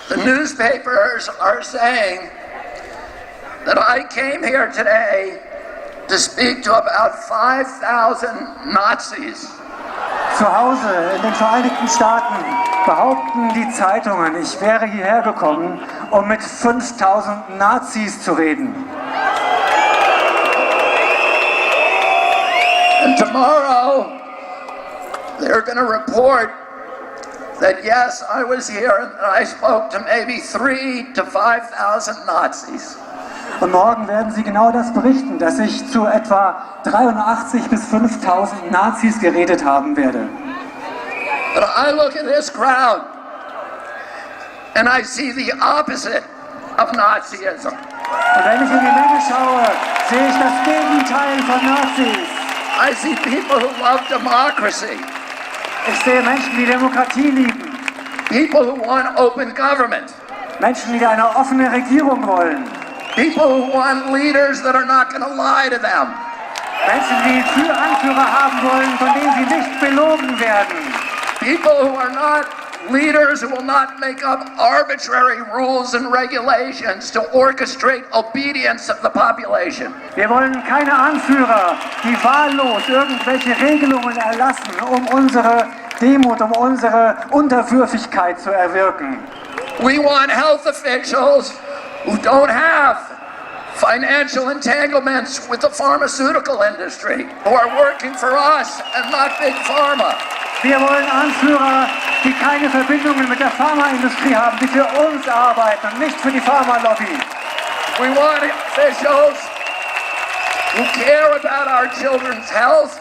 The newspapers are saying that I came here today to speak to about 5,000 Nazis. Zu Hause in den Vereinigten Staaten behaupten die Zeitungen, ich wäre hierher gekommen, um mit 5.000 Nazis zu reden. And tomorrow, they're going to report that yes, I was here and I spoke to maybe 3,000 to 5,000 Nazis. Und morgen werden sie genau das berichten, dass ich zu etwa 83 bis 5.000 Nazis geredet haben werde. But I look at this crowd and I see the opposite of Nazism. Und wenn ich in die Menge schaue, sehe ich das Gegenteil von Nazis. I see people who love democracy. Ich sehe Menschen, die Demokratie lieben. People who want open government. Menschen, die eine offene Regierung wollen. People who want leaders that are not going to lie to them. Menschen, die Anführer haben wollen, von denen sie nicht belogen werden. People who are not leaders who will not make up arbitrary rules and regulations to orchestrate obedience of the population. Wir wollen keine Anführer, die wahllos irgendwelche Regelungen erlassen, um unsere Demut, um unsere Unterwürfigkeit zu erwirken. We want health officials who don't have financial entanglements with the pharmaceutical industry, who are working for us and not Big Pharma. Wir wollen Anführer, die keine Verbindungen mit der Pharmaindustrie haben, die für uns arbeiten und nicht für die Pharmalobby. We want officials who care about our children's health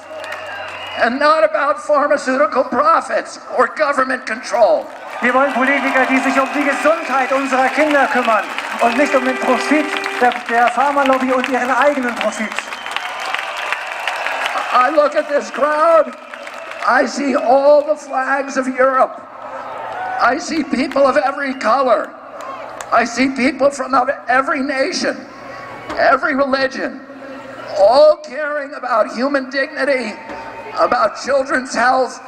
and not about pharmaceutical profits or government control. Wir wollen Politiker, die sich um die Gesundheit unserer Kinder kümmern und nicht um den Profit der Pharmalobby und ihren eigenen Profit. I look at this crowd, I see all the flags of Europe. I see people of every color. I see people from every nation, every religion, all caring about human dignity, about children's health,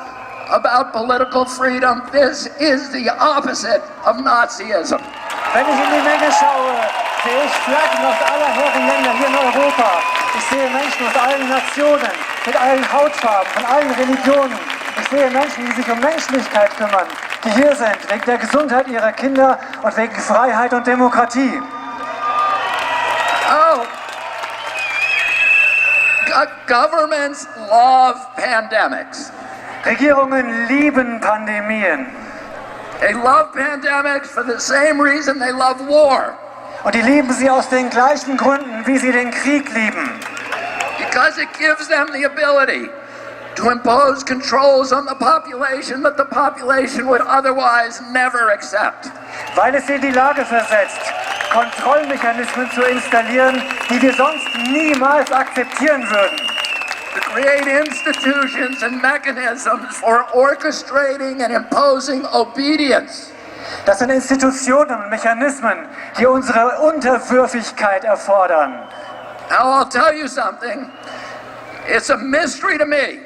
about political freedom. This is the opposite of Nazism. Wenn ich in die Menge schaue, sehe ich Flaggen aus aller Herren Länder hier in Europa. Ich sehe Menschen aus allen Nationen, mit allen Hautfarben, von allen Religionen. Ich sehe Menschen, die sich um Menschlichkeit kümmern, die hier sind, wegen der Gesundheit ihrer Kinder und wegen Freiheit und Demokratie. Oh, governments love pandemics. Regierungen lieben Pandemien. They love pandemics for the same reason they love war. Und die lieben sie aus den gleichen Gründen, wie sie den Krieg lieben. Because it gives them the ability to impose controls on the population that the population would otherwise never accept. Weil es sie in die Lage versetzt, Kontrollmechanismen zu installieren, die wir sonst niemals akzeptieren würden. To create institutions and mechanisms for orchestrating and imposing obedience. Das sind Institutionen und Mechanismen, die unsere Unterwürfigkeit erfordern. Now I'll tell you something. It's a mystery to me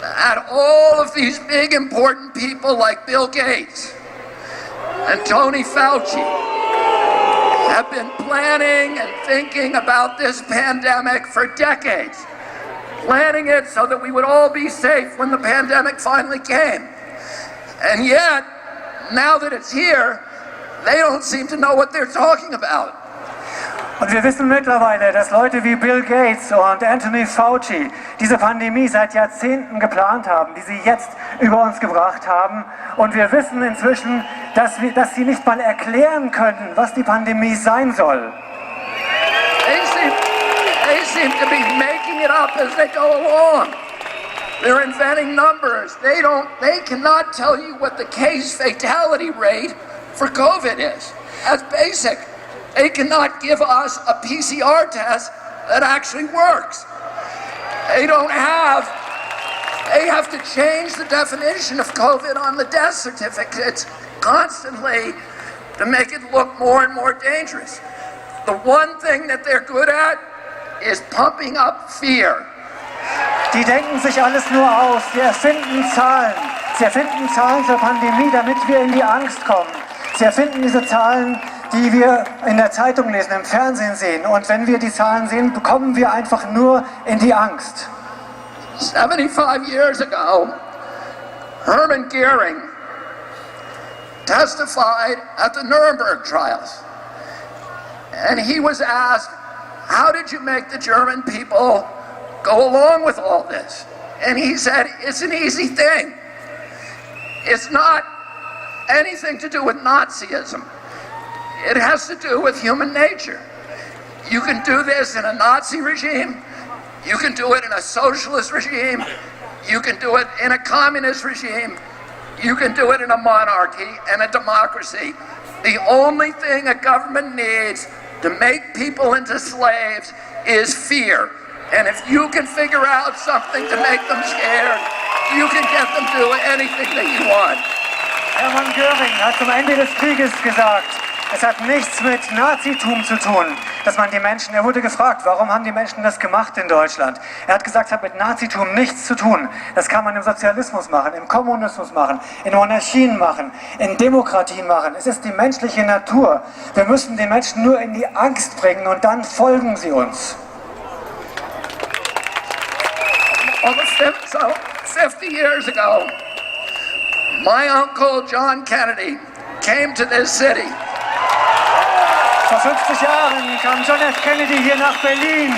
that all of these big important people like Bill Gates and Tony Fauci have been planning and thinking about this pandemic for decades. Planning it so that we would all be safe when the pandemic finally came. And yet, now that it's here, they don't seem to know what they're talking about. Und wir wissen mittlerweile, dass Leute wie Bill Gates und Anthony Fauci diese Pandemie seit Jahrzehnten geplant haben, die sie jetzt über uns gebracht haben. Und wir wissen inzwischen, dass sie nicht mal erklären können, was die Pandemie sein soll. They seem to be making it up as they go along. They're inventing numbers. They cannot tell you what the case fatality rate for COVID is. That's basic. They cannot give us a PCR test that actually works. They have to change the definition of COVID on the death certificates constantly to make it look more and more dangerous. The one thing that they're good at is pumping up fear. Die denken sich alles nur aus, sie erfinden Zahlen. Sie erfinden Zahlen zur Pandemie, damit wir in die Angst kommen. Sie erfinden diese Zahlen, die wir in der Zeitung lesen, im Fernsehen sehen. Und wenn wir die Zahlen sehen, bekommen wir einfach nur in die Angst. 75 years ago, Hermann Goering testified at the Nuremberg trials. And he was asked, how did you make the German people go along with all this? And he said, it's an easy thing. It's not anything to do with Nazism. It has to do with human nature. You can do this in a Nazi regime. You can do it in a socialist regime. You can do it in a communist regime. You can do it in a monarchy and a democracy. The only thing a government needs to make people into slaves is fear. And if you can figure out something to make them scared, you can get them to do anything that you want. Hermann Göring hat zum Ende des Krieges gesagt, es hat nichts mit Nazitum zu tun, dass man die Menschen, er wurde gefragt, warum haben die Menschen das gemacht in Deutschland? Er hat gesagt, es hat mit Nazitum nichts zu tun. Das kann man im Sozialismus machen, im Kommunismus machen, in Monarchien machen, in Demokratien machen. Es ist die menschliche Natur. Wir müssen die Menschen nur in die Angst bringen und dann folgen sie uns. Almost 50 years ago, my uncle John Kennedy came to this city. Vor 50 Jahren kam John F. Kennedy hier nach Berlin.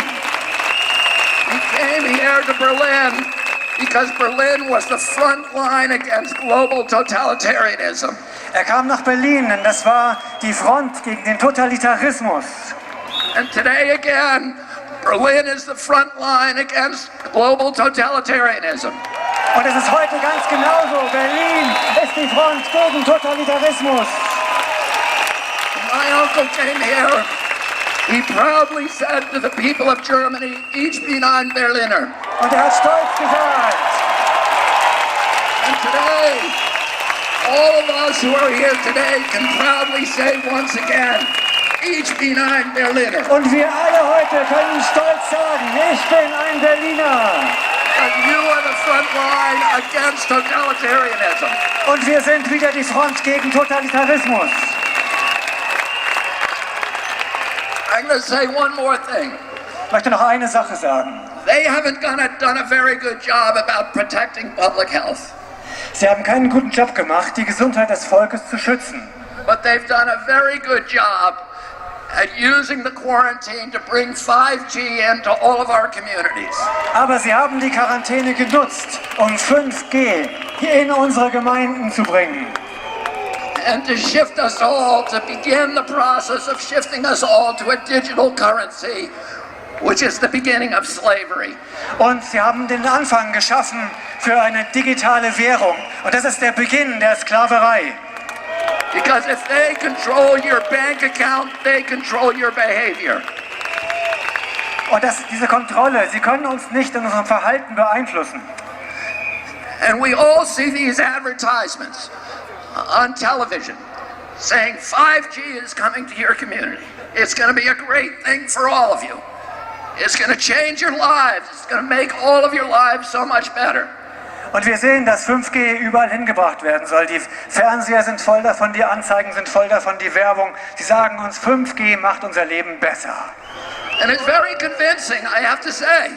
He came here to Berlin because Berlin was the front line against global totalitarianism. Er kam nach Berlin, denn das war die Front gegen den Totalitarismus. And today again, Berlin is the front line against global totalitarianism. Und es ist heute ganz genauso. Berlin ist die Front gegen Totalitarismus. My uncle came here. He proudly said to the people of Germany, Ich bin ein Berliner. Und er hat stolz gesagt. And today, all of us who are here today can proudly say once again, Ich bin ein Berliner. Und wir alle heute können stolz sagen, ich bin ein Berliner. And you are the front line against totalitarianism. Und wir sind wieder die Front gegen Totalitarismus. I'm going to say one more thing. Ich möchte noch eine Sache sagen. They haven't done a very good job about protecting public health. Sie haben keinen guten Job gemacht, die Gesundheit des Volkes zu schützen. But they've done a very good job at using the quarantine to bring 5G into all of our communities. Aber sie haben die Quarantäne genutzt, um 5G hier in unsere Gemeinden zu bringen. And to shift us all, to begin the process of shifting us all to a digital currency, which is the beginning of slavery. Und sie haben den Anfang geschaffen für eine digitale Währung. Und das ist der Beginn der Sklaverei. Because if they control your bank account, they control your behavior. Und diese Kontrolle, sie können uns nicht in unserem Verhalten beeinflussen. And we all see these advertisements on television saying 5G is coming to your community. It's going to be a great thing for all of you. It's going to change your lives. It's going to make all of your lives so much better. Und wir sehen, dass 5G überall hingebracht werden soll. Die Fernseher sind voll davon, die Anzeigen sind voll davon, die Werbung. Sie sagen uns, 5G macht unser Leben besser. And it's very convincing, I have to say.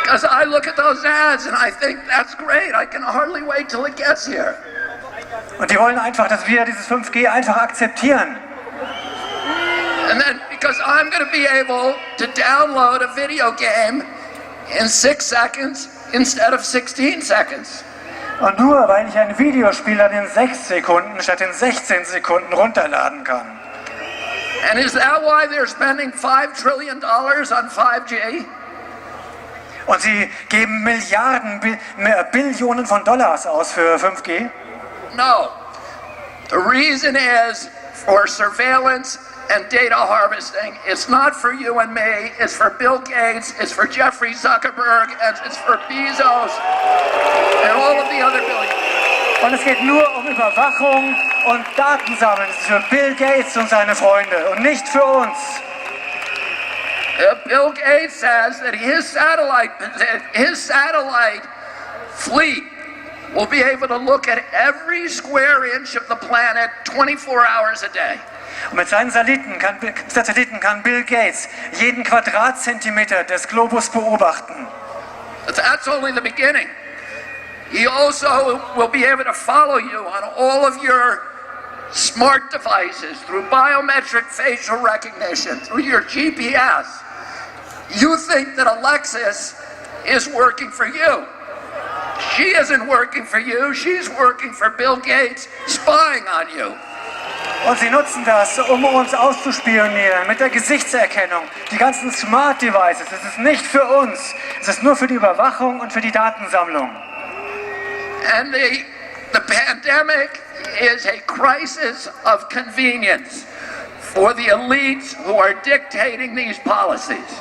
Because I look at those ads and I think, that's great. I can hardly wait till it gets here. Und die wollen einfach, dass wir dieses 5G einfach akzeptieren. And then, because I'm going to be able to download a video game in 6 seconds instead of 16 seconds. Und nur weil ich ein Videospiel dann in 6 Sekunden statt in 16 Sekunden runterladen kann. And is that why they're spending $5 trillion on 5G? Und sie geben Milliarden, Billionen von Dollars aus für 5G? No. The reason is for surveillance and data harvesting. It's not for you and me. It's for Bill Gates. It's for Jeffrey Zuckerberg. And it's for Bezos and all of the other billionaires. Und es geht nur um Überwachung und Datensammeln. Es ist für Bill Gates und seine Freunde und nicht für uns. Bill Gates says that his satellite fleet will be able to look at every square inch of the planet 24 hours a day. Und mit seinen Satelliten kann Bill Gates jeden Quadratzentimeter des Globus beobachten. But that's only the beginning. He also will be able to follow you on all of your smart devices through biometric facial recognition, through your GPS. You think that Alexis is working for you. She isn't working for you, she's working for Bill Gates, spying on you. Und sie nutzen das, um uns auszuspionieren mit der Gesichtserkennung. Die ganzen Smart Devices, es ist nicht für uns, es ist nur für die Überwachung und für die Datensammlung. And the pandemic is a crisis of convenience for the elites who are dictating these policies.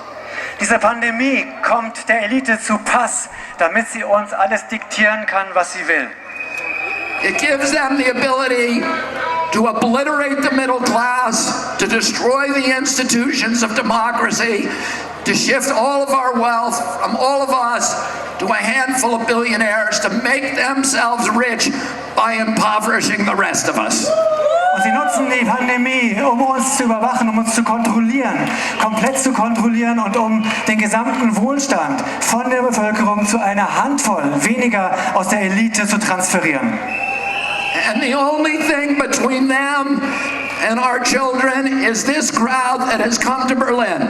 Diese Pandemie kommt der Elite zu Pass, damit sie uns alles diktieren kann, was sie will. It gives them the ability to obliterate the middle class, to destroy the institutions of democracy, to shift all of our wealth from all of us to a handful of billionaires to make themselves rich by impoverishing the rest of us. Und sie nutzen die Pandemie, um uns zu überwachen, um uns zu kontrollieren, komplett zu kontrollieren und um den gesamten Wohlstand von der Bevölkerung zu einer Handvoll weniger aus der Elite zu transferieren. And the only thing between them and our children is this crowd that has come to Berlin.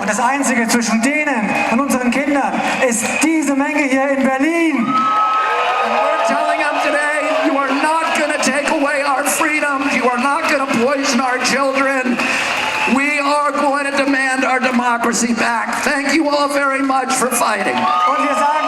Und das Einzige zwischen denen und unseren Kindern ist diese Menge hier in Berlin. And we're telling them today, you are not going to take away our freedoms. You are not going to poison our children. We are going to demand our democracy back. Thank you all very much for fighting. Und wir sagen